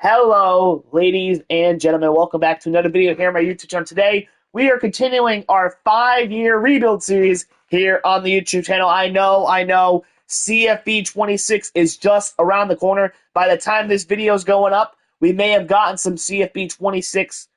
Hello, ladies and gentlemen. Welcome back to another video here on my YouTube channel. Today, we are continuing our 5-year rebuild series here on the YouTube channel. I know, CFB 26 is just around the corner. By the time this video is going up, we may have gotten some CFB 26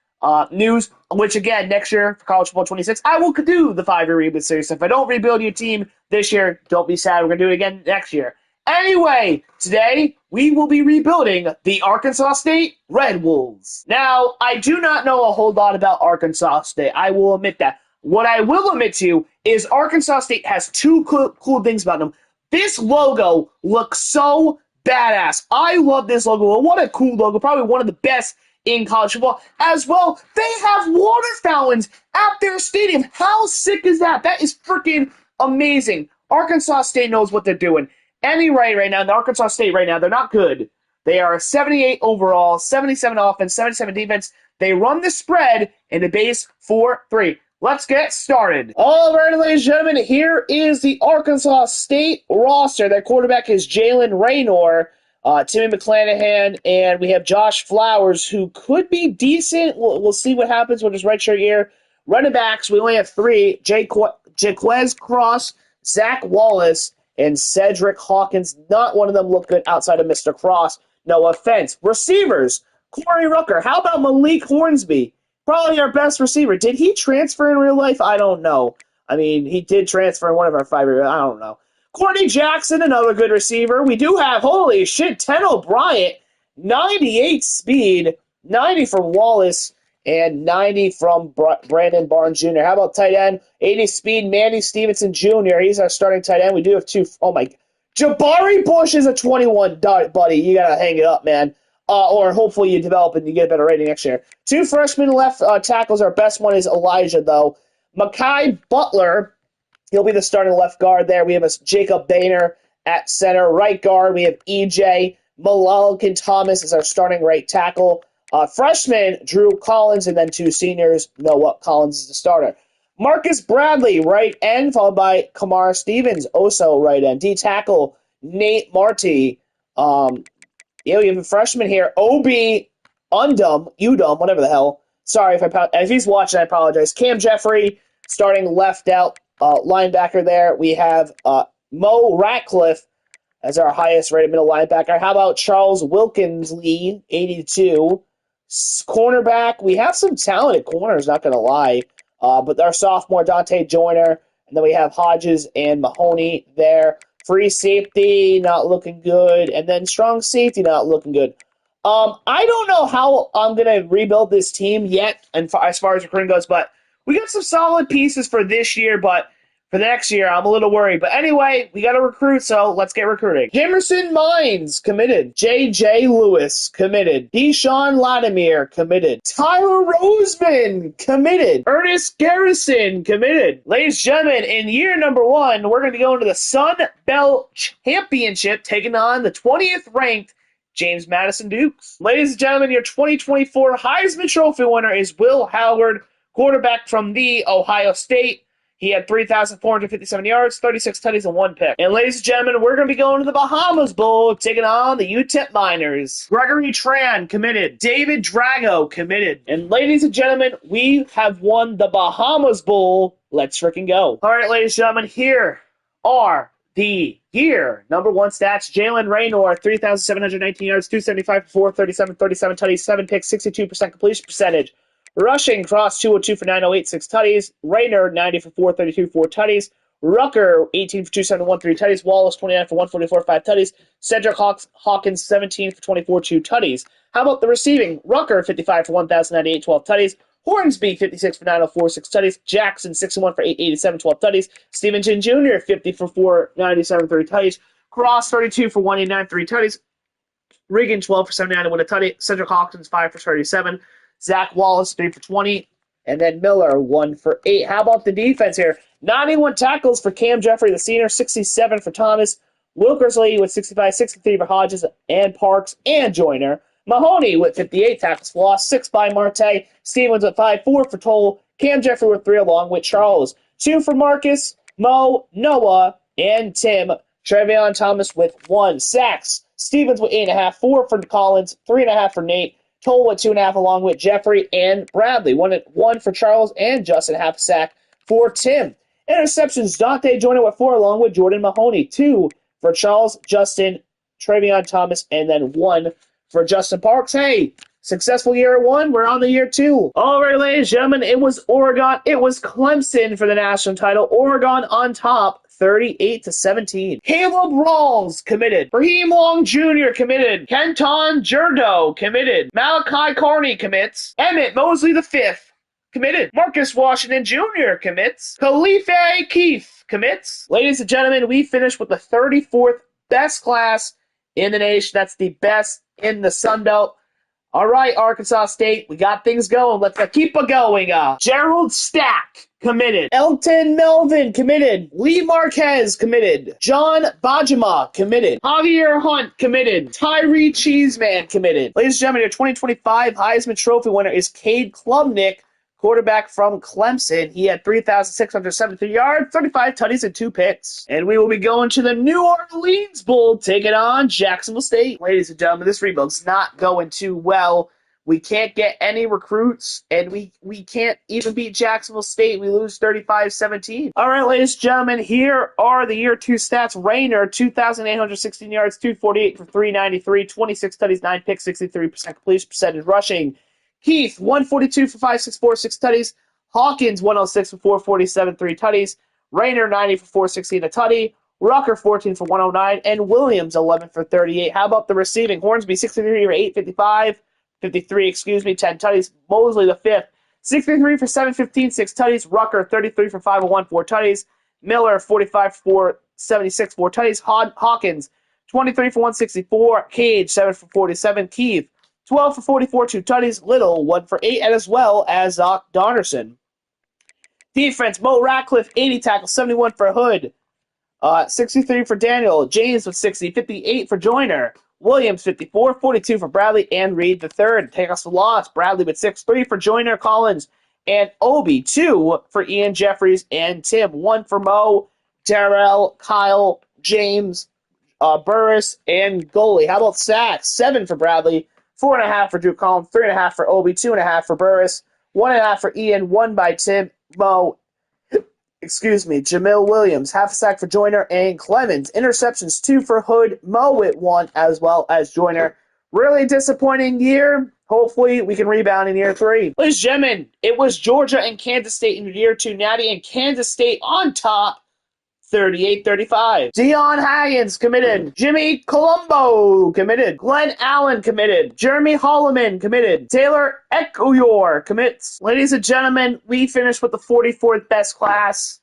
news, which again, next year for College Football 26, I will do the 5-year rebuild series. So if I don't rebuild your team this year, don't be sad. We're going to do it again next year. Anyway, today we will be rebuilding the Arkansas State Red Wolves. Now, I do not know a whole lot about Arkansas State. I will admit that. What I will admit to you is Arkansas State has two cool things about them. This logo looks so badass. I love this logo. What a cool logo. Probably one of the best in college football. As well, they have water fountains at their stadium. How sick is that? That is freaking amazing. Arkansas State knows what they're doing. Anyway, right now, the Arkansas State right now, they're not good. They are 78 overall, 77 offense, 77 defense. They run the spread in the base 4-3. Let's get started. All right, ladies and gentlemen, here is the Arkansas State roster. Their quarterback is Jalen Raynor, Timmy McClanahan, and we have Josh Flowers, who could be decent. We'll see what happens with his redshirt year. Running backs, we only have three: Jaquez Cross, Zach Wallace, and Cedric Hawkins. Not one of them look good outside of Mr. Cross. No offense. Receivers, Corey Rucker. How about Malik Hornsby? Probably our best receiver. Did he transfer in real life? I don't know. I mean, he did transfer in one of our 5-year. I don't know. Courtney Jackson, another good receiver. We do have, holy shit, Tenno Bryant, 98 speed, 90 from Wallace, and 90 from Brandon Barnes Jr. How about tight end? 80 speed, Manny Stevenson Jr. He's our starting tight end. We do have two. Oh, my. Jabari Bush is a 21, buddy. You got to hang it up, man. Or hopefully you develop and you get a better rating next year. Two freshmen left tackles. Our best one is Elijah, though. Makai Butler, he'll be the starting left guard there. We have a Jacob Boehner at center. Right guard, we have EJ. Malalican Thomas is our starting right tackle. Freshman, Drew Collins, and then two seniors, Noah Collins is the starter. Marcus Bradley, right end, followed by Kamara Stevens, also right end. D-tackle, Nate Marty. We have a freshman here, Obi Udom, whatever the hell. Sorry if he's watching, I apologize. Cam Jeffrey, starting left out linebacker there. We have Mo Ratcliffe as our highest rated middle linebacker. How about Charles Wilkinsley, 82. Cornerback, we have some talented corners, not going to lie. But our sophomore, Dante Joyner. And then we have Hodges and Mahoney there. Free safety, not looking good. And then strong safety, not looking good. I don't know how I'm going to rebuild this team yet, and as far as recruiting goes, but we got some solid pieces for this year, but for the next year, I'm a little worried. But anyway, we got to recruit, so let's get recruiting. Jamerson Mines, committed. J.J. Lewis, committed. Deshaun Latimer, committed. Tyler Roseman, committed. Ernest Garrison, committed. Ladies and gentlemen, in year number 1, we're going to go into the Sun Belt Championship, taking on the 20th ranked James Madison Dukes. Ladies and gentlemen, your 2024 Heisman Trophy winner is Will Howard, quarterback from the Ohio State. He had 3,457 yards, 36 tutties, and 1 pick. And ladies and gentlemen, we're going to be going to the Bahamas Bowl, taking on the UTEP Miners. Gregory Tran, committed. David Drago, committed. And ladies and gentlemen, we have won the Bahamas Bowl. Let's freaking go. All right, ladies and gentlemen, here are the year number 1 stats. Jalen Raynor, 3,719 yards, 275 for 437, 37 tutties, 7 picks, 62% completion percentage. Rushing, Cross, 202 for 908, 6 tutties. Raynor, 90 for 432, 4 tutties. Rucker, 18 for 271, 3 tutties. Wallace, 29 for 144, 5 tutties. Cedric Hawkins, 17 for 24, 2 tutties. How about the receiving? Rucker, 55 for 1,098, 12 tutties. Hornsby, 56 for 904, 6 tutties. Jackson, 61 for 887, 12 tutties. Stevenson Jr., 50 for 497, 3 tutties. Cross, 32 for 189, 3 tutties. Regan, 12 for 79, and 1 tutty. Cedric Hawkins, 5 for 37. Zach Wallace, 3 for 20. And then Miller, 1 for 8. How about the defense here? 91 tackles for Cam Jeffrey, the senior, 67 for Thomas. Wilkersley with 65, 63 for Hodges and Parks and Joyner. Mahoney with 58 tackles for loss, 6 by Marte. Stevens with 5, 4 for Toll. Cam Jeffrey with 3 along with Charles. 2 for Marcus, Mo, Noah, and Tim. Trevion Thomas with 1 sacks. Stevens with 8.5, 4 for Collins, 3.5 for Nate, Toll with 2.5 along with Jeffrey and Bradley. One for Charles and Justin, half a sack for Tim. Interceptions, Dante Joyner with 4 along with Jordan Mahoney. 2 for Charles, Justin, Travion Thomas, and then 1 for Justin Parks. Hey, successful year 1. We're on the year 2. All right, ladies and gentlemen, it was Oregon. It was Clemson for the national title. Oregon on top, 38-17. Caleb Rawls committed. Raheem Long Jr. committed. Kenton Jurdo committed. Malachi Carney commits. Emmett Mosley V committed. Marcus Washington Jr. commits. Khalife Keith commits. Ladies and gentlemen, we finished with the 34th best class in the nation. That's the best in the Sun Belt. All right, Arkansas State, we got things going. Let's keep it going. Gerald Stack committed. Elton Melvin committed. Lee Marquez committed. John Bajima committed. Javier Hunt committed. Tyree Cheeseman committed. Ladies and gentlemen, your 2025 Heisman Trophy winner is Cade Klubnik, quarterback from Clemson. He had 3,673 yards, 35 tutties, and 2 picks. And we will be going to the New Orleans Bowl, taking on Jacksonville State. Ladies and gentlemen, this rebuild's not going too well. We can't get any recruits, and we can't even beat Jacksonville State. We lose 35-17. All right, ladies and gentlemen, here are the year 2 stats. Rainer, 2,816 yards, 248 for 393, 26 tutties, 9 picks, 63% completion percentage rushing. Keith, 142 for 564, 6 tutties. Hawkins, 106 for 447, 3 tutties. Rainer, 90 for 416, a tutty. Rucker, 14 for 109. And Williams, 11 for 38. How about the receiving? Hornsby, 63 for 855, 53, 10 tutties. Mosley, the 5th, 63 for 715, 6 tutties. Rucker, 33 for 501, 4 tutties. Miller, 45 for 76, 4 tutties. Hawkins, 23 for 164. Cage, 7 for 47. Keith, 12 for 44, 2 tutties. Little, 1 for 8, and as well as Zach Donnerson. Defense, Mo Ratcliffe, 80 tackles, 71 for Hood. 63 for Daniel. James with 60, 58 for Joyner. Williams, 54, 42 for Bradley, and Reed the third. Take us for loss. Bradley with 6, 3 for Joyner, Collins, and Obi. 2 for Ian Jeffries and Tim. 1 for Mo, Darrell, Kyle, James, Burris, and goalie. How about sacks? 7 for Bradley, 4.5 for Drew Collins, 3.5 for Obi, 2.5 for Burris, 1.5 for Ian, 1 by Tim, Mo, Jamil Williams, half a sack for Joyner and Clemens. Interceptions, 2 for Hood, Mo with 1 as well as Joyner. Really disappointing year. Hopefully we can rebound in year 3. Ladies and gentlemen, it was Georgia and Kansas State in year 2. Natty and Kansas State on top, 38-35. Deion Haggins committed. Jimmy Colombo committed. Glenn Allen committed. Jeremy Holloman committed. Taylor Ekuyor commits. Ladies and gentlemen, we finished with the 44th best class.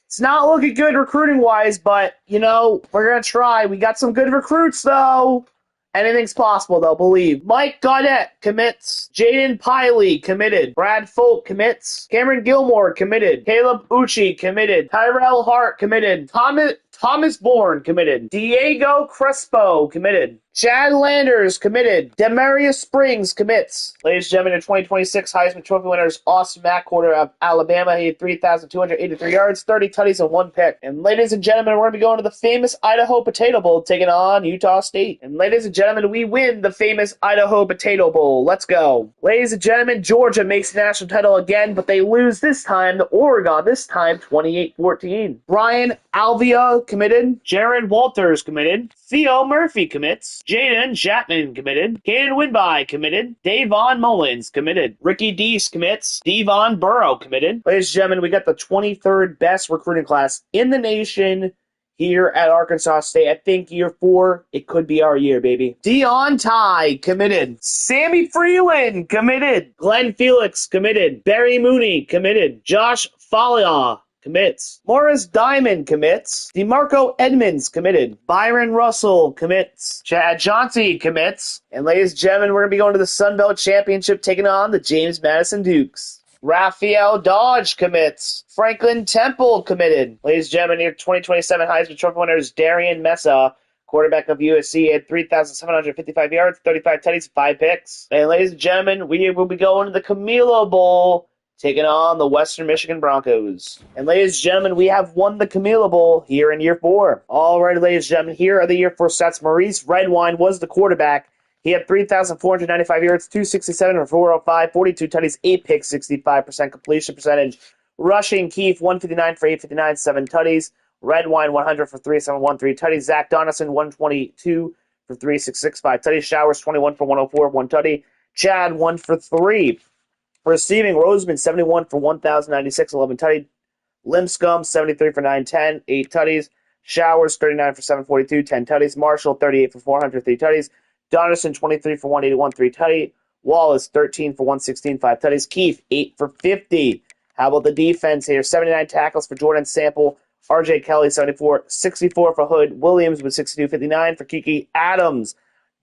It's not looking good recruiting-wise, but, we're going to try. We got some good recruits, though. Anything's possible, though, believe. Mike Gaudette commits. Jaden Piley committed. Brad Folk commits. Cameron Gilmore committed. Caleb Uchi committed. Tyrell Hart committed. Thomas Bourne committed. Diego Crespo committed. Chad Landers committed. Demarius Springs commits. Ladies and gentlemen, the 2026 Heisman Trophy winners, Austin Mack, quarter of Alabama. He had 3,283 yards, 30 tutties, and 1 pick. And ladies and gentlemen, we're going to be going to the famous Idaho Potato Bowl, taking on Utah State. And ladies and gentlemen, we win the famous Idaho Potato Bowl. Let's go. Ladies and gentlemen, Georgia makes the national title again, but they lose this time to Oregon, this time 28-14. Brian Alvia committed. Jaron Walters committed. Theo Murphy commits. Jaden Chapman committed. Caden Winby committed. Davon Mullins committed. Ricky Deese commits. Devon Burrow committed. Ladies and gentlemen, we got the 23rd best recruiting class in the nation here at Arkansas State. I think year 4, it could be our year, baby. Dion Ty committed. Sammy Freeland committed. Glenn Felix committed. Barry Mooney committed. Josh Falia commits. Morris Diamond commits. DeMarco Edmonds committed. Byron Russell commits. Chad Chauncey commits. And ladies and gentlemen, we're going to be going to the Sun Belt Championship, taking on the James Madison Dukes. Raphael Dodge commits. Franklin Temple committed. Ladies and gentlemen, your 2027 Heisman Trophy winners, Darian Mesa, quarterback of USC, had 3,755 yards, 35 tutties, 5 picks. And ladies and gentlemen, we will be going to the Camilo Bowl, taking on the Western Michigan Broncos. And ladies and gentlemen, we have won the Camilla Bowl here in year 4. All right, ladies and gentlemen, here are the year 4 stats. Maurice Redwine was the quarterback. He had 3,495 yards, 267 for 405, 42 tutties, 8 picks, 65% completion percentage. Rushing, Keefe, 159 for 859, 7 tutties. Redwine, 100 for 371, 3 tutties. Zach Donaldson, 122 for 366, 5 tutties. Showers, 21 for 104, 1 tutty. Chad, 1 for 3. Receiving, Roseman, 71 for 1,096, 11 tutty. Limscomb, 73 for 910, 8 tutties. Showers, 39 for 742, 10 tutties. Marshall, 38 for 400, 3 tutties. Donaldson, 23 for 181, 3 tutty. Wallace, 13 for 116, 5 tutties. Keefe, 8 for 50. How about the defense here? 79 tackles for Jordan Sample. RJ Kelly, 64 for Hood. Williams with 62-59 for Kiki. Adams.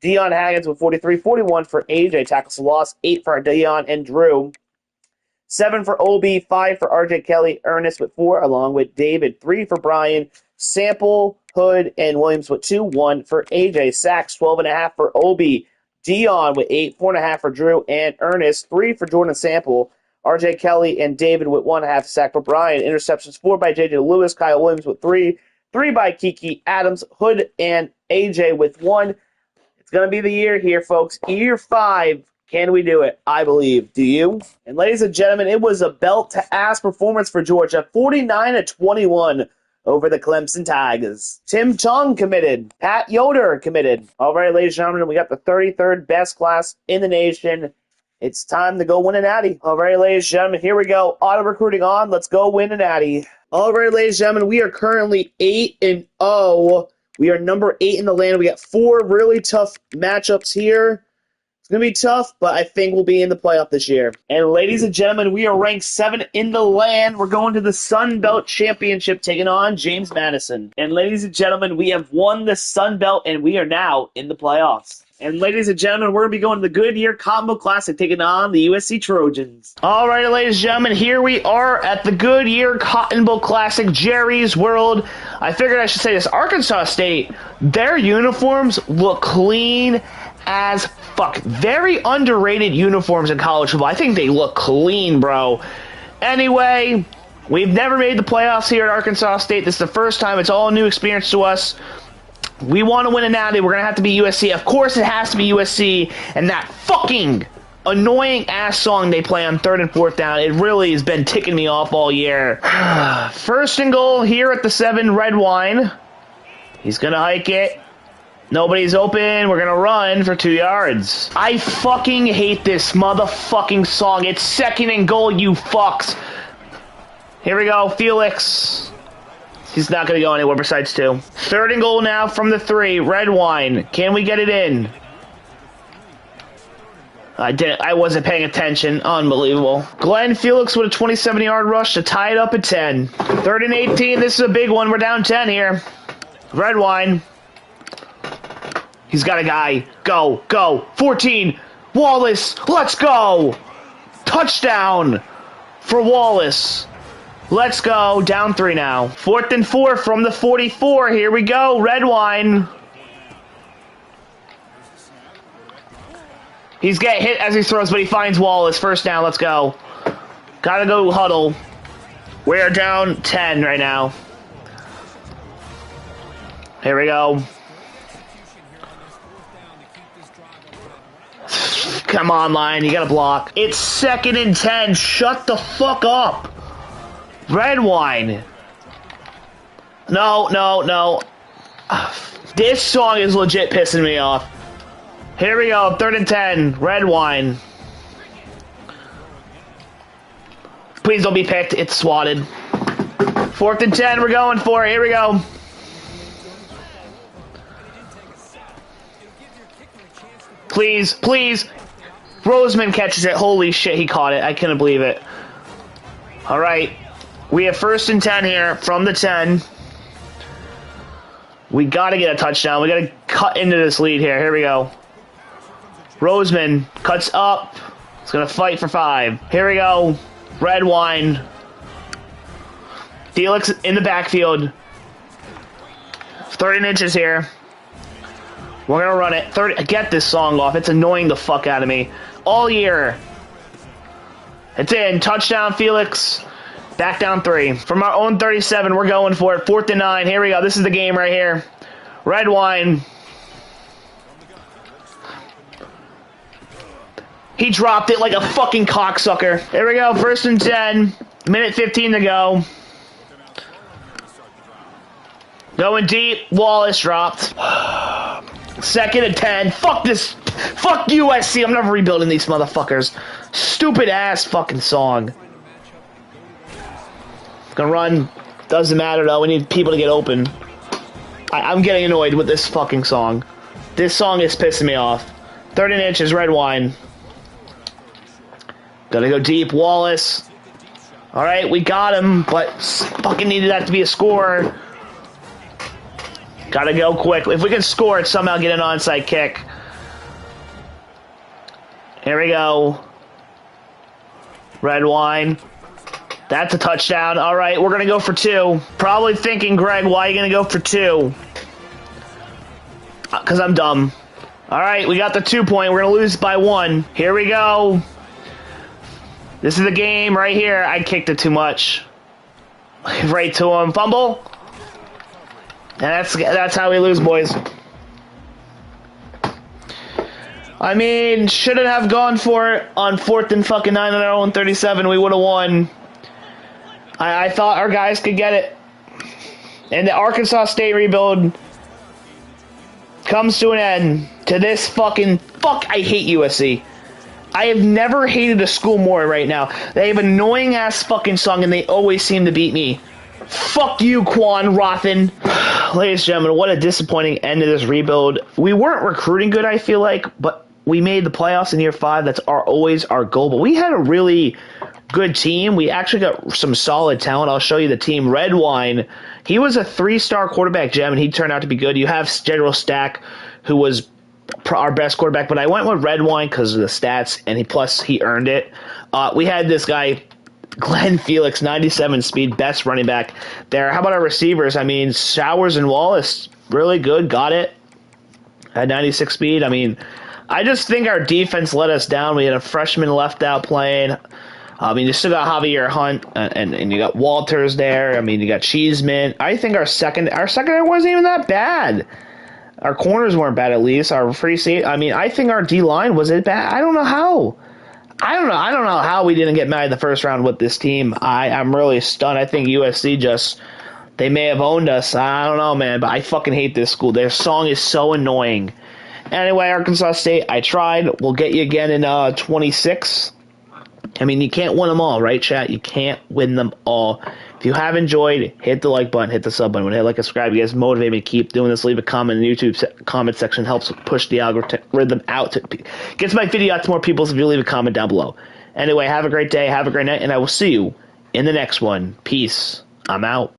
Deion Haggins with 43-41 for AJ. Tackles for loss. 8 for Deion and Drew. 7 for OB. 5 for RJ Kelly. Ernest with 4, along with David. 3 for Brian. Sample, Hood, and Williams with 2. 1 for AJ. Sacks, 12.5 for OB. Deion with 8. 4.5 for Drew and Ernest. 3 for Jordan Sample. RJ Kelly and David with 1.5 sack for Brian. Interceptions, 4 by JJ Lewis. Kyle Williams with 3. 3 by Kiki. Adams, Hood, and AJ with 1. It's going to be the year here, folks. Year 5. Can we do it? I believe. Do you? And ladies and gentlemen, it was a belt-to-ass performance for Georgia. 49-21 over the Clemson Tigers. Tim Chung committed. Pat Yoder committed. All right, ladies and gentlemen, we got the 33rd best class in the nation. It's time to go win a natty. All right, ladies and gentlemen, here we go. Auto recruiting on. Let's go win a natty. All right, ladies and gentlemen, we are currently 8-0. We are number 8 in the land. We got 4 really tough matchups here. It's going to be tough, but I think we'll be in the playoff this year. And ladies and gentlemen, we are ranked 7 in the land. We're going to the Sun Belt Championship, taking on James Madison. And ladies and gentlemen, we have won the Sun Belt, and we are now in the playoffs. And ladies and gentlemen, we're going to be going to the Goodyear Cotton Bowl Classic, taking on the USC Trojans. All right, ladies and gentlemen, here we are at the Goodyear Cotton Bowl Classic, Jerry's World. I figured I should say this. Arkansas State, their uniforms look clean as fuck. Very underrated uniforms in college football. I think they look clean, bro. Anyway, we've never made the playoffs here at Arkansas State. This is the first time. It's all a new experience to us. We want to win a natty. We're going to have to be USC. Of course it has to be USC. And that fucking annoying-ass song they play on 3rd and 4th down, it really has been ticking me off all year. First and goal here at the 7, Redwine. He's going to hike it. Nobody's open. We're going to run for 2 yards. I fucking hate this motherfucking song. It's 2nd and goal, you fucks. Here we go. Felix. He's not going to go anywhere besides 2. 3rd and goal now from the 3. Redwine. Can we get it in? I wasn't paying attention. Unbelievable. Glenn Felix with a 27-yard rush to tie it up at 10. 3rd and 18. This is a big one. We're down 10 here. Redwine. He's got a guy. Go, go. 14. Wallace. Let's go. Touchdown for Wallace. Let's go. Down 3 now. 4th and 4 from the 44. Here we go. Redwine. He's getting hit as he throws, but he finds Wallace. First down. Let's go. Gotta go huddle. We're down 10 right now. Here we go. Come on, line. You gotta block. It's 2nd and 10. Shut the fuck up. Redwine. No. This song is legit pissing me off. Here we go. 3rd and 10. Redwine. Please don't be picked. It's swatted. 4th and 10. We're going for it. Here we go. Please, please. Roseman catches it. Holy shit, he caught it. I couldn't believe it. All right. We have 1st and 10 here from the 10. We got to get a touchdown. We got to cut into this lead here. Here we go. Roseman cuts up. He's going to fight for 5. Here we go. Redwine. Felix in the backfield. 30 inches here. We're going to run it. Get this song off. It's annoying the fuck out of me. All year. It's in. Touchdown, Felix. Back down 3. From our own 37, we're going for it. 4th and 9. Here we go. This is the game right here. Red wine. He dropped it like a fucking cocksucker. Here we go. 1st and 10. Minute 15 to go. Going deep. Wallace dropped. 2nd and 10. Fuck this. Fuck USC. I'm never rebuilding these motherfuckers. Stupid ass fucking song. Gonna run. Doesn't matter though. We need people to get open. I'm getting annoyed with this fucking song. This song is pissing me off. 3rd and inches. Red wine. Gotta go deep. Wallace. Alright, we got him, but fucking needed that to be a score. Gotta go quick. If we can score it, somehow get an onside kick. Here we go. Red wine. That's a touchdown. Alright, we're gonna go for 2. Probably thinking, Greg, why are you gonna go for 2? Because I'm dumb. Alright, we got the 2 point. We're gonna lose by 1. Here we go. This is the game right here. I kicked it too much. Right to him. Fumble. And that's how we lose, boys. I mean, shouldn't have gone for it on 4th and fucking 9 on our own 37. We would have won. I thought our guys could get it. And the Arkansas State rebuild comes to an end. To this fucking... Fuck, I hate USC. I have never hated a school more right now. They have an annoying-ass fucking song, and they always seem to beat me. Fuck you, Quan Rothen. Ladies and gentlemen, what a disappointing end to this rebuild. We weren't recruiting good, I feel like, but we made the playoffs in year 5. That's always our goal. But we had a really good team. We actually got some solid talent. I'll show you the team. Red Wine, he was a 3-star quarterback gem, and he turned out to be good. You have General Stack, who was our best quarterback, but I went with Red Wine because of the stats, and he earned it. We had this guy, Glenn Felix, 97 speed, best running back there. How about our receivers? I mean, Showers and Wallace, really good, got it. Had 96 speed. I mean, I just think our defense let us down. We had a freshman left out playing. I mean, you still got Javier Hunt, and you got Walters there. I mean, you got Cheeseman. I think our secondary wasn't even that bad. Our corners weren't bad, at least. Our free safety. I mean, I think our D-line was it bad. I don't know how. I don't know how we didn't get mad in the first round with this team. I'm really stunned. I think USC they may have owned us. I don't know, man, but I fucking hate this school. Their song is so annoying. Anyway, Arkansas State, I tried. We'll get you again in 26. I mean, you can't win them all, right, chat? You can't win them all. If you have enjoyed, hit the like button, hit the sub button. When you hit like and subscribe, you guys motivate me to keep doing this. Leave a comment in the YouTube comment section. Helps push the algorithm out. Gets my video out to more people if you leave a comment down below. Anyway, have a great day, have a great night, and I will see you in the next one. Peace. I'm out.